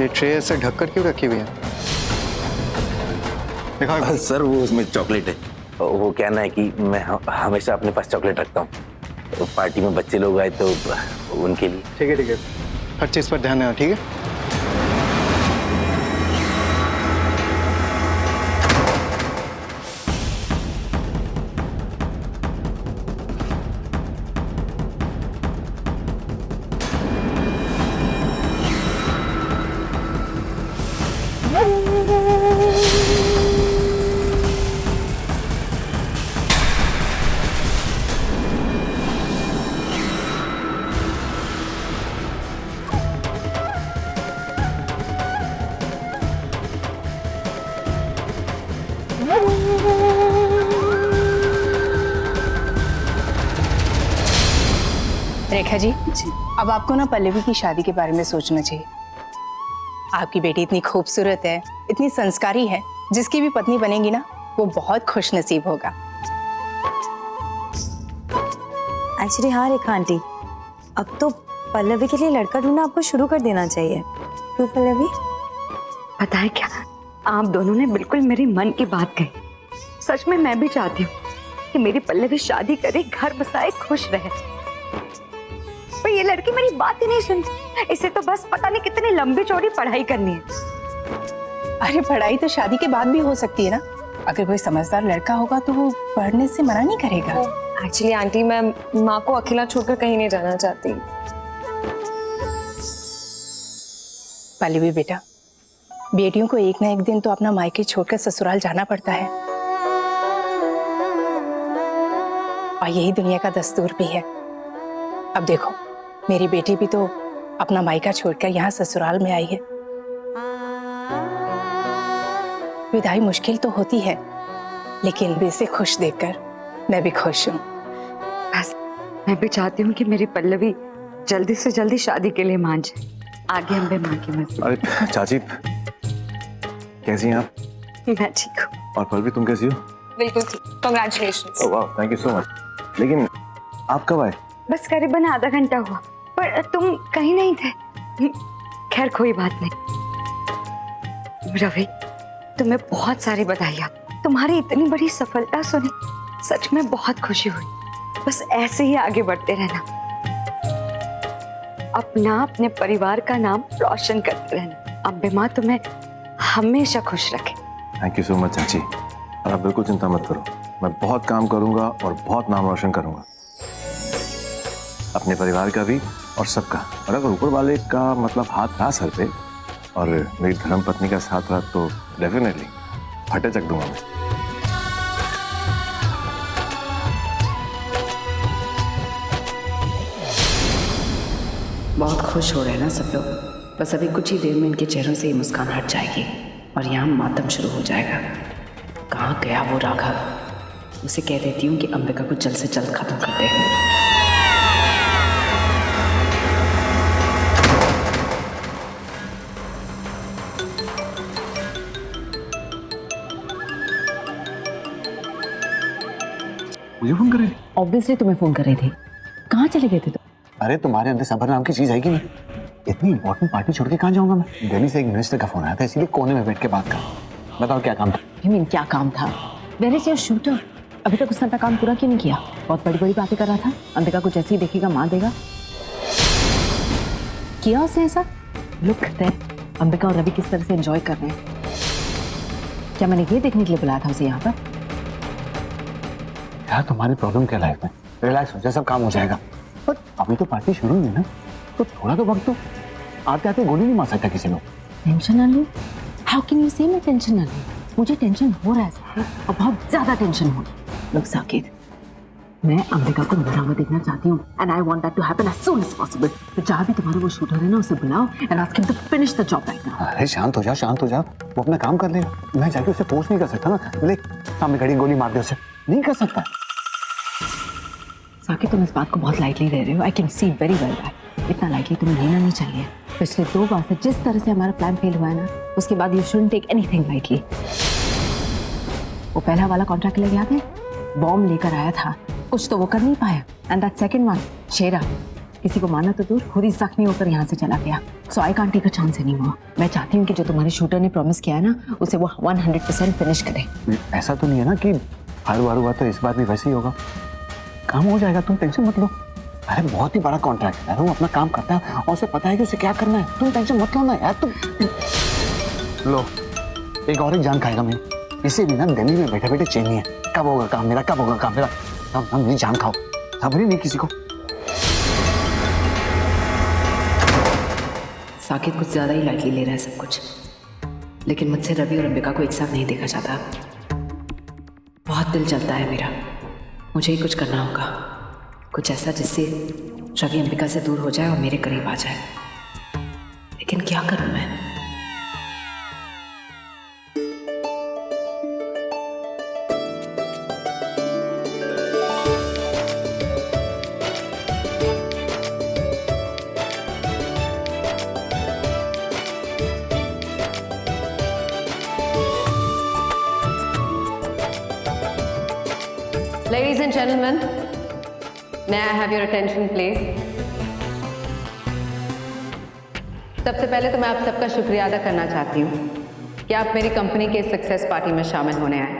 ये ट्रे ऐसे ढककर क्यों रखी हुई है? दिखाओ। सर वो उसमें चॉकलेट है। वो कहना है कि मैं हमेशा अपने पास चॉकलेट रखता हूँ, तो पार्टी में बच्चे लोग आए तो उनके लिए। ठीक है ठीक है, हर चीज़ पर ध्यान देना, ठीक है? रेखा जी, अब आपको ना पल्लवी की शादी के बारे में सोचना चाहिए। आपकी बेटी इतनी खूबसूरत है, इतनी संस्कारी है, जिसकी भी पत्नी बनेगी ना वो बहुत खुश नसीब होगा। एक्चुअली हाँ रेखा आंटी, अब तो पल्लवी के लिए लड़का ढूंढना आपको शुरू कर देना चाहिए। क्यों पल्लवी? पता है क्या, आप दोनों ने बिल्कुल मेरे मन की बात कही। सच में मैं भी चाहती हूँ कि मेरी पल्लवी शादी करे, घर बसाए, खुश रहे। पर ये लड़की मेरी बात ही नहीं सुनती। इसे तो बस पता नहीं कितनी लंबी चौड़ी पढ़ाई करनी है। अरे पढ़ाई तो शादी के बाद भी हो सकती है ना। अगर कोई समझदार लड़का होगा तो वो पढ़ने से मना नहीं करेगा। एक्चुअली आंटी, मैं माँ को अकेला छोड़कर कहीं नहीं जाना चाहती। पल्लवी बेटा, बेटियों को एक ना एक दिन तो अपना मायके छोड़कर ससुराल जाना पड़ता है, और यही दुनिया का दस्तूर भी है। अब देखो, मेरी बेटी भी तो अपना मायका छोड़कर यहाँ ससुराल में आई है। विदाई मुश्किल तो होती है, लेकिन इसे खुश देखकर मैं भी खुश हूँ। बस मैं भी चाहती हूँ कि मेरी पल्लवी जल्दी से जल्दी शादी के लिए मान जाए। आगे अम्बे माँ की मर्जी। अरे चाची, कैसी हैं आप? मैं ठीक हूँ। और पल्लवी तुम कैसी हो? बिल्कुल ठीक, कांग्रेचुलेशंस। ओह वाह, थैंक यू सो मच। लेकिन आप कब आए? बस करीबन आधा घंटा हुआ, पर तुम कहीं नहीं थे। खैर कोई बात नहीं। रवि, तुम्हें बहुत सारी बधाइयाँ। तुम्हारी इतनी बड़ी सफलता सुनी सच में बहुत खुशी हुई। बस ऐसे ही आगे बढ़ते रहना, अपने परिवार का नाम रोशन करते रहना। अम्बे माँ तुम्हें हमेशा खुश रखे। थैंक यू सो मच चाची। और आप बिल्कुल चिंता मत करो, मैं बहुत काम करूंगा और बहुत नाम रोशन करूंगा, अपने परिवार का भी और सबका। और अगर ऊपर वाले का मतलब हाथ रहा सर पे और मेरी धर्म पत्नी का साथ रहा तो डेफिनेटली फटे चक दूंगा मैं। बहुत खुश हो रहे हैं ना सब लोग। बस अभी कुछ ही देर में इनके चेहरों से ये मुस्कान हट जाएगी और यहाँ मातम शुरू हो जाएगा। कहाँ गया वो राघव? उसे कह देती हूँ कि अंबिका को जल्द से जल्द खत्म कर दे। मुझे फोन कर रही थी? ऑब्वियसली तुम्हें फोन कर रही थी। कहाँ चले गए थे तुम? अरे तुम्हारे अंदर सबर नाम की चीज आएगी नहीं। इतनी इंपॉर्टेंट पार्टी छोड़ के कहाँ जाऊंगा मैं? दिल्ली से एक मिनिस्टर का फोन आया था, इसीलिए कोने में बैठ के बात कर। बताओ क्या काम था? क्या काम था? Where is your shooter? अभी तक उसने अपना काम पूरा क्यों नहीं किया? बहुत बड़ी बड़ी बातें कर रहा था। अंबिका को जैसे ही देखेगा मार देगा। किया उसने ऐसा? लुक करते हैं अंबिका और रवि किस तरह से एंजॉय कर रहे हैं। क्या मैंने ये देखने के लिए बुलाया था उसे यहाँ पर? यार तुम्हारी प्रॉब्लम क्या लाइफ में? रिलैक्स हो जाए, सब काम हो जाएगा। पर अभी तो पार्टी शुरू हुई ना, तो थोड़ा तो वक्त तो आते आते गोली नहीं मार सकता किसी को। टेंशन ना लूं? हाउ कैन यू से मैं टेंशन ना लूं? मुझे टेंशन हो रहा है साकिब, और बहुत ज्यादा टेंशन हो रहा है। लोग साकिब, मैं अंबिका को मरा हुआ देखना चाहती हूँ and I want that to happen as soon as possible. तो जहाँ भी तुम्हारा वो शूटर है ना, उसे बुलाओ and ask him to finish the job right now. अरे शांत हो जाओ, शांत हो जाओ। वो अपना काम कर लेगा, मैं जाके उसे फोर्स नहीं कर सकता ना। ले सामने खड़ी गोली मार दे उसे, नहीं कर सकता। साकिब, तुम इस बात को बहुत लाइटली ले रहे हो। I can see very well that. इतना लाइटली तुम्हें लेना नहीं चाहिए। पिछले 2 बार से जिस तरह से हमारा प्लान फेल हुआ है ना, उसके बाद you shouldn't take anything lightly. वो पहला वाला कॉन्ट्रैक्ट लेके आते, बॉम्ब लेकर आया था, कुछ तो वो कर नहीं पाया। एंड दैट सेकंड वन, शेरा, किसी को मारना तो दूर, खुद ही जख्मी होकर यहाँ से चला गया। So I can't take a chance anymore. मैं चाहती हूँ कि जो तुम्हारे शूटर ने प्रॉमिस किया है ना, उसे वो 100% फिनिश करे। ऐसा तो नहीं है ना कि हर बार हुआ तो इस बार भी वैसे ही होगा। काम हो जाएगा, तुम टेंशन मत लो। अरे बहुत ही बड़ा कॉन्ट्रैक्ट है, वो अपना काम करता है और उसे पता है कि उसे क्या करना है। तुम टेंशन मत लो ना यार। तुम लो, एक और जान खाएगा मैं। इसे भी ना दिल्ली में बैठे बैठे चैन नहीं है। कब होगा काम मेरा, कब होगा काम मेरा। अब मेरी जान खाओ, खबर ही नहीं किसी को। साकेत कुछ ज्यादा ही लाइटली ले रहा है सब कुछ, लेकिन मुझसे रवि और अंबिका को एक साथ नहीं देखा जाता। बहुत दिल चलता है मेरा, मुझे ही कुछ करना होगा, कुछ ऐसा जिससे रवि अंबिका से दूर हो जाए और मेरे करीब आ जाए। लेकिन क्या करूं मैं? Ladies and gentlemen, may I have your attention, please? सबसे पहले तो मैं आप सबका शुक्रिया अदा करना चाहती हूँ कि आप मेरी कंपनी के सक्सेस पार्टी में शामिल होने आए।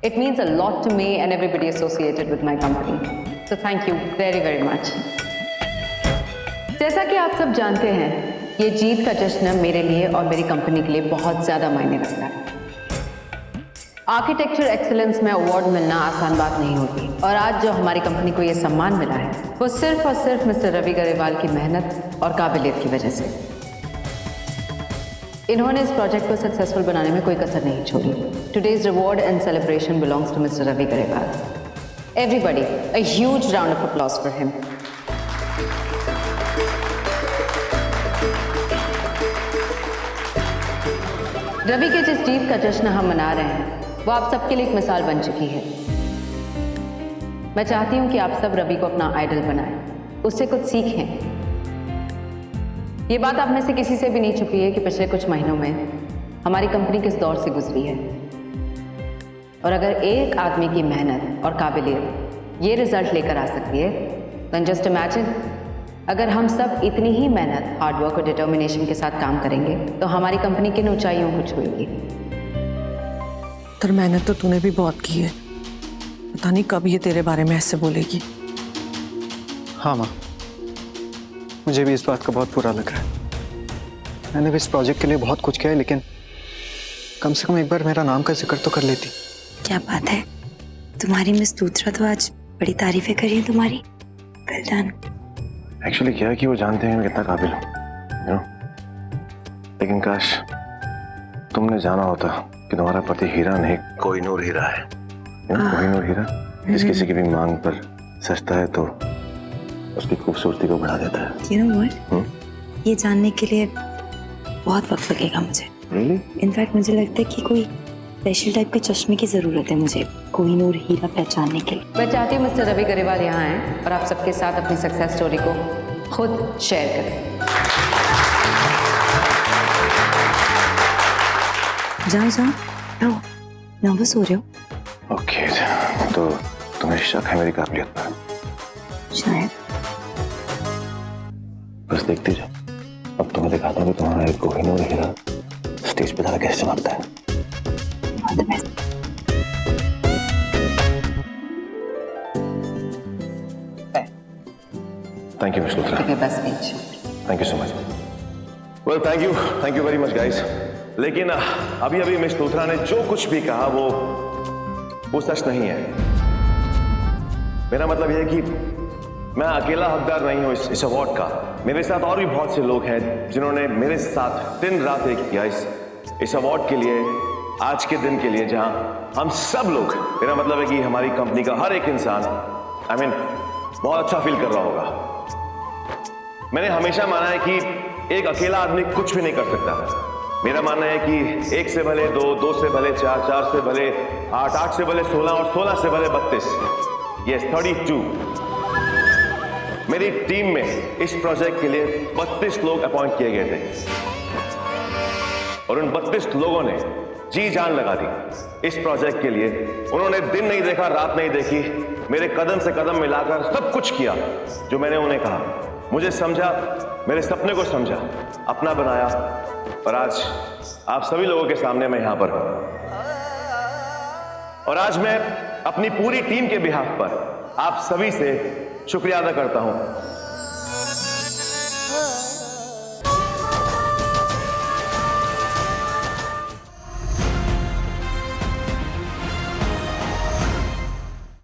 It means a lot to me and everybody associated with my company. So thank you very, very much. जैसा कि आप सब जानते हैं, ये जीत का जश्न मेरे लिए और मेरी कंपनी के लिए बहुत ज़्यादा मायने रखता है। आर्किटेक्चर एक्सीलेंस में अवार्ड मिलना आसान बात नहीं होती, और आज जो हमारी कंपनी को ये सम्मान मिला है वो सिर्फ और सिर्फ मिस्टर रवि गरेवाल की मेहनत और काबिलियत की वजह से। इन्होंने इस प्रोजेक्ट को सक्सेसफुल बनाने में कोई कसर नहीं छोड़ी। Today's reward and celebration belongs to mister Ravi Grewal. Everybody, a huge round of applause for him. Ravi के जिस जीत का जश्न हम मना रहे हैं वो आप सबके लिए एक मिसाल बन चुकी है। मैं चाहती हूं कि आप सब रवि को अपना आइडल बनाएं, उससे कुछ सीखें। ये बात आप में से किसी से भी नहीं छुपी है कि पिछले कुछ महीनों में हमारी कंपनी किस दौर से गुजरी है, और अगर एक आदमी की मेहनत और काबिलियत ये रिजल्ट लेकर आ सकती है, तो जस्ट इमेजिन अगर हम सब इतनी ही मेहनत, हार्डवर्क और डिटर्मिनेशन के साथ काम करेंगे तो हमारी कंपनी किन ऊंचाइयों को छुएगी। तर मेहनत तो तूने भी बहुत की है, पता नहीं कब ये तेरे बारे में ऐसे बोलेगी। हाँ माँ, मुझे भी इस बात का बहुत बुरा लग रहा है। मैंने भी इस प्रोजेक्ट के लिए बहुत कुछ किया है, लेकिन कम से कम एक बार मेरा नाम का जिक्र तो कर लेती। क्या बात है, तुम्हारी मिस लूथरा तो आज बड़ी तारीफें कर रही है तुम्हारी। Well done. एक्चुअली क्या है कि वो जानते हैं मैं कितना काबिल हूँ, you know? लेकिन काश तुमने जाना होता कि तुम्हारा पति हीरा नहीं कोहिनूर हीरा है। कोहिनूर हीरा जिस किसी की भी मांग पर सजता है तो उसकी खूबसूरती को बढ़ा देता है। You know what? ये जानने के लिए बहुत वक्त लगेगा मुझे। Really? इनफैक्ट मुझे लगता है कि कोई स्पेशल टाइप के चश्मे की जरूरत है मुझे कोहिनूर हीरा पहचानने के लिए। मैं चाहती हूँ मिस्टर रवि गरेवाल यहाँ आए और आप सबके साथ अपनी सक्सेस स्टोरी को खुद शेयर करें। जाओ जाओ, नर्वस हो रहे हो? ओके, तो तुम्हें शक है मेरी काबिलियत पर? शायद। बस देखते जाओ, अब तुम्हें दिखाता हूँ कि तुम्हारा एक कोहिनूर हीरा स्टेज पे जाकर कैसे चमकता है। Thank you, Miss Luthra. Give your best speech. Thank you so much. Well, thank you very much, guys. लेकिन अभी अभी मिस लूथरा ने जो कुछ भी कहा वो सच नहीं है। मेरा मतलब यह है कि मैं अकेला हकदार नहीं हूं इस अवार्ड का। मेरे साथ और भी बहुत से लोग हैं जिन्होंने मेरे साथ दिन रात एक किया इस अवार्ड के लिए, आज के दिन के लिए, जहां हम सब लोग, मेरा मतलब है कि हमारी कंपनी का हर एक इंसान बहुत अच्छा फील कर रहा होगा। मैंने हमेशा माना है कि एक अकेला आदमी कुछ भी नहीं कर सकता। मेरा मानना है कि 1 से भले 2, 2 से भले 4, 4 से भले 8, 8 से भले 16 और 16 से भले 32, यस 32। मेरी टीम में इस प्रोजेक्ट के लिए 32 लोग अपॉइंट किए गए थे और उन 32 लोगों ने जी जान लगा दी इस प्रोजेक्ट के लिए। उन्होंने दिन नहीं देखा, रात नहीं देखी, मेरे कदम से कदम मिलाकर सब कुछ किया जो मैंने उन्हें कहा। मुझे समझा, मेरे सपने को समझा, अपना बनाया, और आज आप सभी लोगों के सामने मैं यहां पर हूं। और आज मैं अपनी पूरी टीम के बिहाफ पर आप सभी से शुक्रिया अदा करता हूं